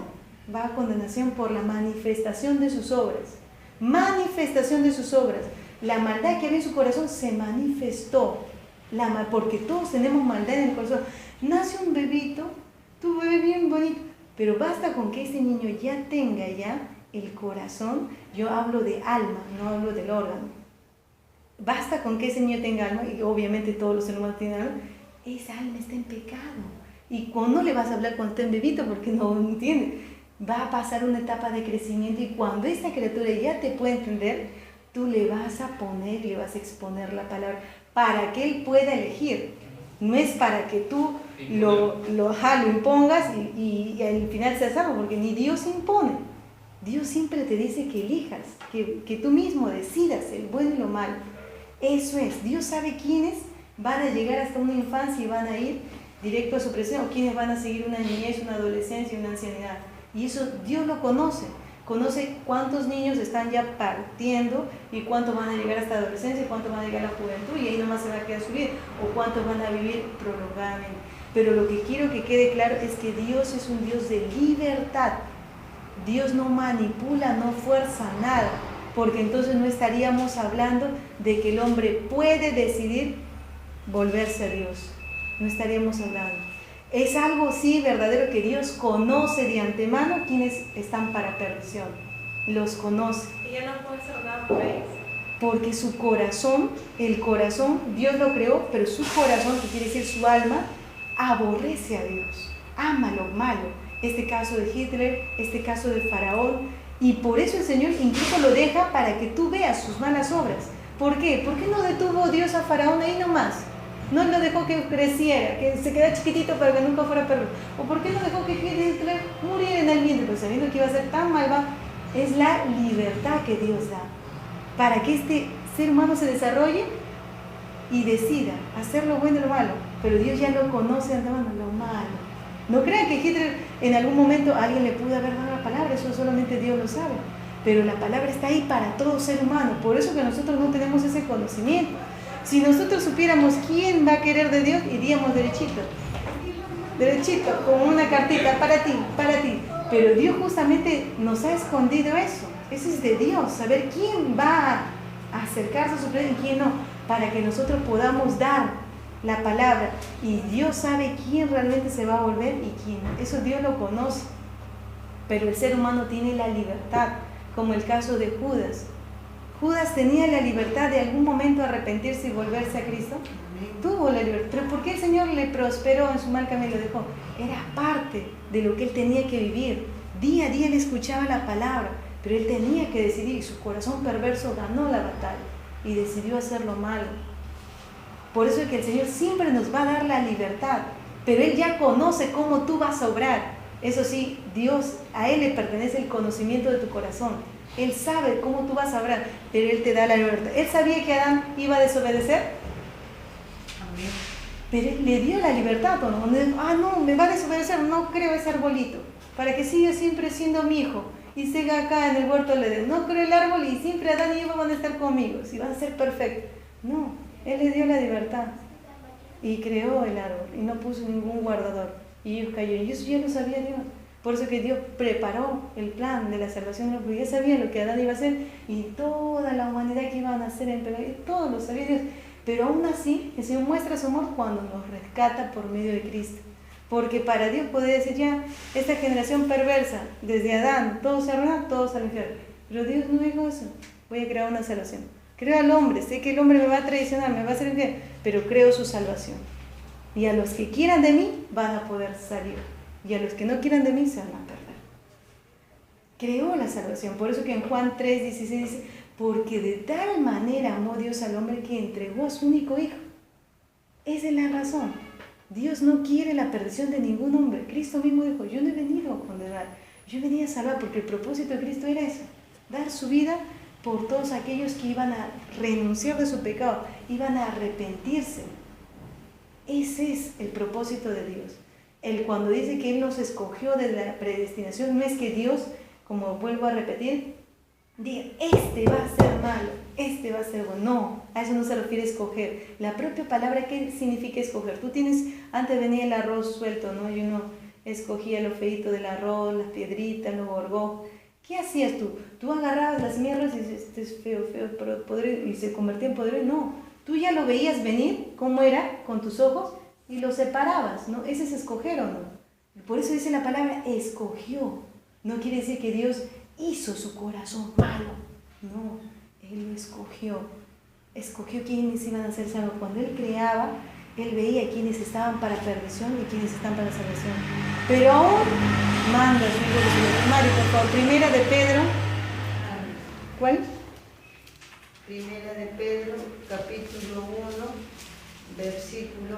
Va a condenación por la manifestación de sus obras. Manifestación de sus obras. La maldad que había en su corazón se manifestó. Porque todos tenemos maldad en el corazón. Nace un bebito, tu bebé bien bonito, pero basta con que ese niño ya tenga ya el corazón. Yo hablo de alma, no hablo del órgano. Basta con que ese niño tenga alma, y obviamente todos los seres humanos tienen alma, esa alma está en pecado. Y cuando le vas a hablar cuando está en bebito, porque no entiende, va a pasar una etapa de crecimiento y cuando esa criatura ya te puede entender, tú le vas a poner, le vas a exponer la palabra para que él pueda elegir. No es para que tú lo impongas y al final seas salvo, porque ni Dios impone. Dios siempre te dice que elijas, que tú mismo decidas el bueno y lo malo. Eso es, Dios sabe quiénes van a llegar hasta una infancia y van a ir directo a su presencia, o quiénes van a seguir una niñez, una adolescencia y una ancianidad. Y eso Dios lo conoce. conoce cuántos niños están ya partiendo y cuántos van a llegar hasta la adolescencia y cuántos van a llegar a la juventud y ahí nomás se va a quedar su vida, o cuántos van a vivir prolongadamente. Pero lo que quiero que quede claro es que Dios es un Dios de libertad. Dios no manipula, no fuerza nada, porque entonces no estaríamos hablando de que el hombre puede decidir volverse a Dios. No estaríamos hablando. Es algo sí verdadero que Dios conoce de antemano quienes están para perdición. Los conoce. Y ya no puede ser nada por ellos. Porque su corazón, el corazón, Dios lo creó, pero su corazón, que quiere decir su alma, aborrece a Dios, ama lo malo. Este caso de Hitler, este caso de Faraón, y por eso el Señor incluso lo deja para que tú veas sus malas obras. ¿Por qué? ¿Por qué no detuvo Dios a Faraón ahí nomás? No lo dejó que creciera, que se quedara chiquitito para que nunca fuera perro. ¿O por qué no dejó que Hitler muriera en el vientre? Pues sabiendo que iba a ser tan malvado. Es la libertad que Dios da para que este ser humano se desarrolle y decida hacer lo bueno y lo malo. Pero Dios ya lo conoce de antemano, lo malo. No crean que Hitler en algún momento a alguien le pudo haber dado la palabra, eso solamente Dios lo sabe. Pero la palabra está ahí para todo ser humano, por eso que nosotros no tenemos ese conocimiento. Si nosotros supiéramos quién va a querer de Dios, iríamos derechito, como una cartita, para ti. Pero Dios justamente nos ha escondido eso. Eso es de Dios, saber quién va a acercarse a su presencia y quién no, para que nosotros podamos dar la palabra. Y Dios sabe quién realmente se va a volver y quién no. Eso Dios lo conoce. Pero el ser humano tiene la libertad, como el caso de Judas. Judas tenía la libertad de algún momento arrepentirse y volverse a Cristo. Tuvo la libertad. Pero ¿por qué el Señor le prosperó en su mal camino y lo dejó? Era parte de lo que él tenía que vivir. Día a día él escuchaba la palabra, pero él tenía que decidir. Su corazón perverso ganó la batalla y decidió hacer lo malo. Por eso es que el Señor siempre nos va a dar la libertad, pero Él ya conoce cómo tú vas a obrar. Eso sí, Dios, a Él le pertenece el conocimiento de tu corazón. Él sabe cómo tú vas a obrar, pero Él te da la libertad. ¿Él sabía que Adán iba a desobedecer? Amén. Pero Él le dio la libertad, ¿o no? No, me va a desobedecer, no creo ese arbolito, para que siga siempre siendo mi hijo y siga acá en el huerto del Edén. No creo el árbol y siempre Adán y Eva van a estar conmigo, si van a ser perfectos. No, Él le dio la libertad y creó el árbol y no puso ningún guardador y ellos cayeron. Y eso ya lo sabía Dios. Por eso que Dios preparó el plan de la salvación, porque ya sabía lo que Adán iba a hacer y toda la humanidad que iba a nacer en pecado, todo lo sabía Dios. Pero aún así, el Señor muestra su amor cuando nos rescata por medio de Cristo. Porque para Dios puede decir ya, esta generación perversa, desde Adán, todos se arruinan, todos al infierno. Pero Dios no dijo eso, voy a crear una salvación. Creo al hombre, sé que el hombre me va a traicionar, me va a hacer infiel, pero creo su salvación. Y a los que quieran de mí van a poder salir. Y a los que no quieran de mí se van a perder. Creó la salvación. Por eso que en Juan 3:16 dice, porque de tal manera amó Dios al hombre que entregó a su único hijo. Esa es la razón. Dios no quiere la perdición de ningún hombre. Cristo mismo dijo, yo no he venido a condenar, yo venía a salvar, porque el propósito de Cristo era eso, dar su vida por todos aquellos que iban a renunciar de su pecado, iban a arrepentirse. Ese es el propósito de Dios. Él cuando dice que Él nos escogió desde la predestinación, no es que Dios, como vuelvo a repetir, diga, este va a ser malo, este va a ser bueno. No, a eso no se refiere escoger. La propia palabra, ¿qué significa escoger? Tú tienes, antes venía el arroz suelto, ¿no? Y uno escogía lo feito del arroz, las piedritas, lo gorgó. ¿Qué hacías tú? Tú agarrabas las mierdas y dices, este es feo, pero podrido, y se convertía en podrido. No, tú ya lo veías venir, cómo era, con tus ojos, y lo separabas, ¿no? Ese es escoger, ¿o no? Por eso dice la palabra, escogió. No quiere decir que Dios hizo su corazón malo. No, Él lo escogió. Escogió quiénes iban a ser salvos. Cuando Él creaba, Él veía quiénes estaban para perdición y quiénes están para salvación. Pero aún manda a su hijo de su Mario, por favor. Primera de Pedro. ¿Cuál? Primera de Pedro, capítulo 1, versículo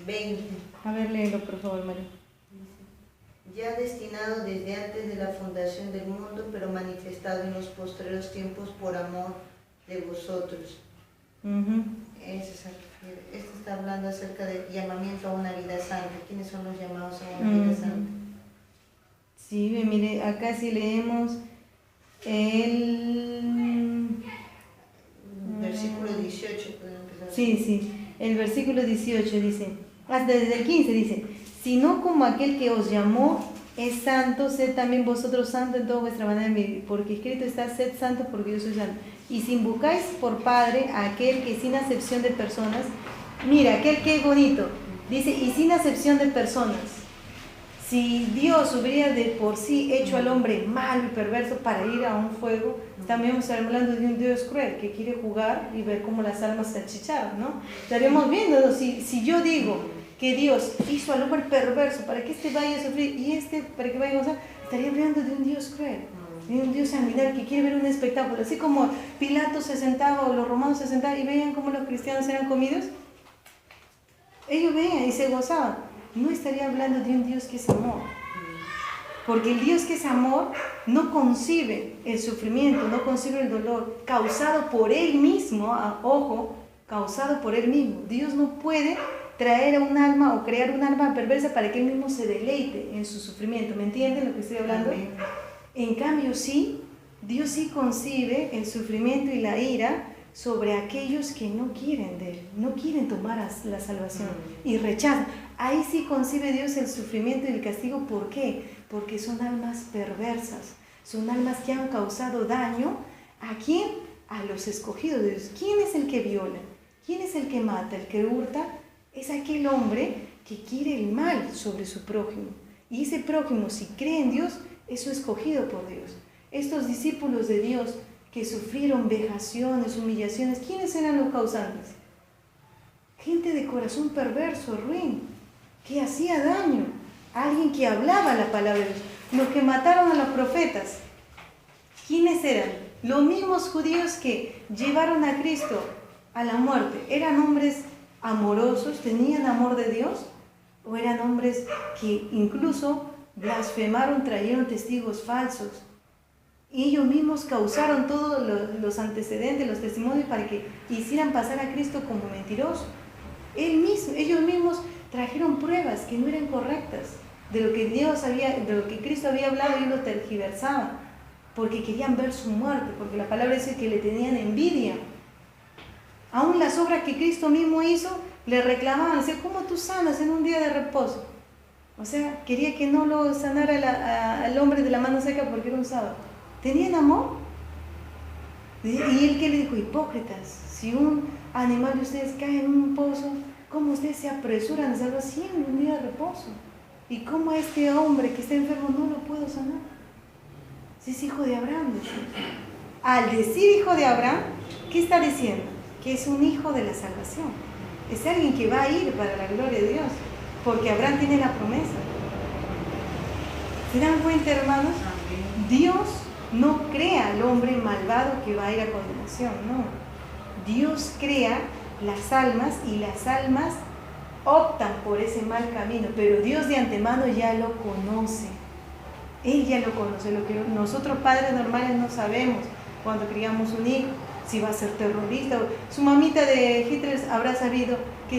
20. A ver, léelo, por favor, Mario. Ya destinado desde antes de la fundación del mundo, pero manifestado en los postreros tiempos por amor de vosotros. Esto está hablando acerca del llamamiento a una vida santa. ¿Quiénes son los llamados a una vida santa? Sí, mire, acá si leemos el Versículo 18, pueden empezar. Sí, el versículo 18 dice, hasta desde el 15 dice, sino como aquel que os llamó es santo, sed también vosotros santos en toda vuestra manera de vivir, porque escrito está, sed santo porque yo soy santo. Y si invocáis por Padre a aquel que sin acepción de personas, mira, aquel que es bonito, dice, y sin acepción de personas. Si Dios hubiera de por sí hecho al hombre malo y perverso para ir a un fuego, también estamos hablando de un Dios cruel que quiere jugar y ver cómo las almas se achicharran, ¿no? Estaríamos viendo, ¿no? Si yo digo que Dios hizo al hombre perverso para que éste vaya a sufrir y este para que vaya a gozar, estaría hablando de un Dios cruel, de un Dios sanguinario que quiere ver un espectáculo. Así como Pilato se sentaba o los romanos se sentaban y veían cómo los cristianos eran comidos, ellos veían y se gozaban. No estaría hablando de un Dios que es amor, porque el Dios que es amor no concibe el sufrimiento, no concibe el dolor causado por Él mismo, ojo, causado por Él mismo. Dios no puede traer a un alma o crear un alma perversa para que Él mismo se deleite en su sufrimiento. ¿Me entienden lo que estoy hablando? En cambio, sí, Dios sí concibe el sufrimiento y la ira sobre aquellos que no quieren de Él, no quieren tomar la salvación y rechazan. Ahí sí concibe Dios el sufrimiento y el castigo. ¿Por qué? Porque son almas perversas, son almas que han causado daño. ¿A quién? A los escogidos de Dios. ¿Quién es el que viola? ¿Quién es el que mata? El que hurta es aquel hombre que quiere el mal sobre su prójimo. Y ese prójimo, si cree en Dios, es su escogido por Dios. Estos discípulos de Dios que sufrieron vejaciones, humillaciones, ¿quiénes eran los causantes? Gente de corazón perverso, ruin, que hacía daño, alguien que hablaba la palabra de Dios. Los que mataron a los profetas, ¿quiénes eran? Los mismos judíos que llevaron a Cristo a la muerte. ¿Eran hombres amorosos, tenían amor de Dios? ¿O eran hombres que incluso blasfemaron, trajeron testigos falsos? Y ellos mismos causaron todos los antecedentes, los testimonios para que hicieran pasar a Cristo como mentiroso. Ellos mismos trajeron pruebas que no eran correctas de lo que de lo que Cristo había hablado, y lo tergiversaban porque querían ver su muerte, porque la palabra dice que le tenían envidia. Aún las obras que Cristo mismo hizo le reclamaban, decían, ¿cómo tú sanas en un día de reposo? O sea, quería que no lo sanara al hombre de la mano seca porque era un sábado. ¿Tenían amor? Y él que le dijo, hipócritas, si un animal de ustedes cae en un pozo, ¿cómo ustedes se apresuran a salvar en un día de reposo? ¿Y cómo a este hombre que está enfermo no lo puedo sanar? Si es hijo de Abraham. Al decir hijo de Abraham, ¿qué está diciendo? Que es un hijo de la salvación. Es alguien que va a ir para la gloria de Dios, porque Abraham tiene la promesa. ¿Se dan cuenta, hermanos? Dios no crea al hombre malvado que va a ir a condenación, no. Dios crea las almas y las almas optan por ese mal camino, pero Dios de antemano ya lo conoce. Él ya lo conoce, lo que nosotros padres normales no sabemos cuando criamos un hijo, si va a ser terrorista. Su mamita de Hitler habrá sabido que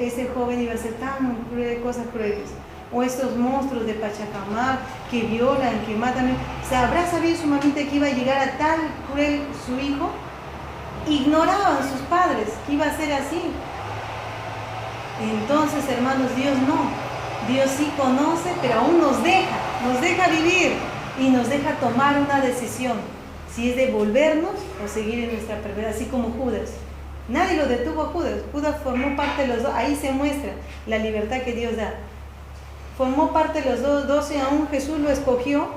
ese joven iba a hacer tan cosas crueles. O estos monstruos de Pachacamac que violan, que matan. ¿Se habrá sabido su mamita que iba a llegar a tal cruel su hijo? Ignoraban sus padres que iba a ser así. Entonces, hermanos, Dios no. Dios sí conoce, pero aún nos deja vivir y nos deja tomar una decisión. Si es devolvernos o seguir en nuestra perversidad, así como Judas. Nadie lo detuvo a Judas. Judas formó parte de los dos. Ahí se muestra la libertad que Dios da. Formó parte de los 12, aún Jesús lo escogió,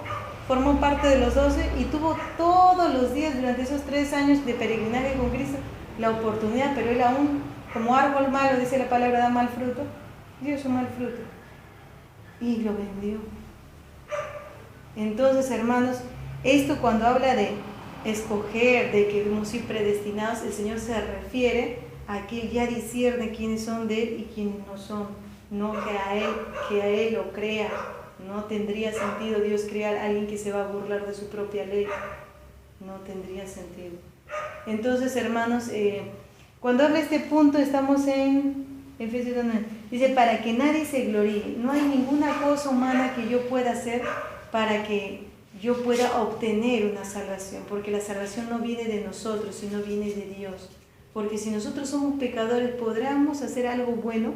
formó parte de los 12 y tuvo todos los días durante esos 3 años de peregrinaje con Cristo la oportunidad, pero él aún, como árbol malo, dice la palabra, da mal fruto, dio su mal fruto y lo vendió. Entonces, hermanos, esto cuando habla de escoger, de que debemos ir predestinados, el Señor se refiere a que Él ya discierne quiénes son de Él y quiénes no son. No que a él lo crea. No tendría sentido Dios crear a alguien que se va a burlar de su propia ley. No tendría sentido. Entonces, hermanos, cuando habla este punto, estamos en Efesios 9. Dice, para que nadie se gloríe. No hay ninguna cosa humana que yo pueda hacer para que yo pueda obtener una salvación, porque la salvación no viene de nosotros, sino viene de Dios. Porque si nosotros somos pecadores, ¿podremos hacer algo bueno?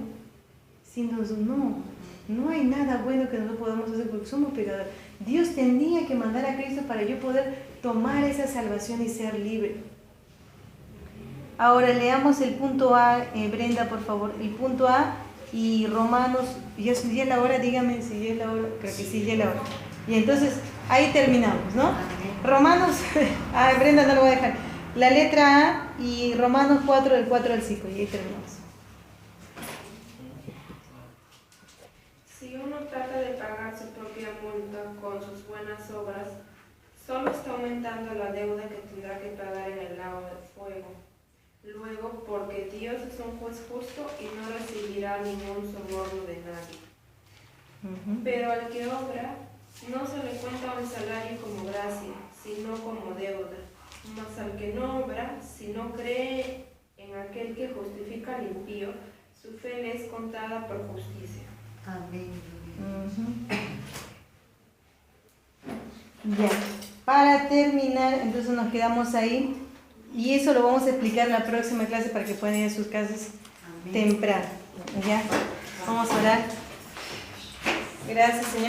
No hay nada bueno que nosotros podamos hacer porque somos pecadores. Dios tenía que mandar a Cristo para yo poder tomar esa salvación y ser libre. Ahora leamos el punto A, Brenda, por favor. El punto A y Romanos, ¿ya es la hora? Dígame si ya es la hora. Creo que sí, ya es la hora. Y entonces, ahí terminamos, ¿no? Romanos, Brenda no lo voy a dejar. La letra A y Romanos 4, del 4 al 5, y ahí terminamos. Si uno trata de pagar su propia multa con sus buenas obras, solo está aumentando la deuda que tendrá que pagar en el lago del fuego. Luego, porque Dios es un juez justo y no recibirá ningún soborno de nadie. Pero al que obra, no se le cuenta un salario como gracia, sino como deuda. Mas al que no obra, si no cree en aquel que justifica al impío, su fe le es contada por justicia. Amén. Ya, para terminar, entonces nos quedamos ahí. Y eso lo vamos a explicar en la próxima clase para que puedan ir a sus casas temprano. ¿Ya? Vamos a orar. Gracias, Señor.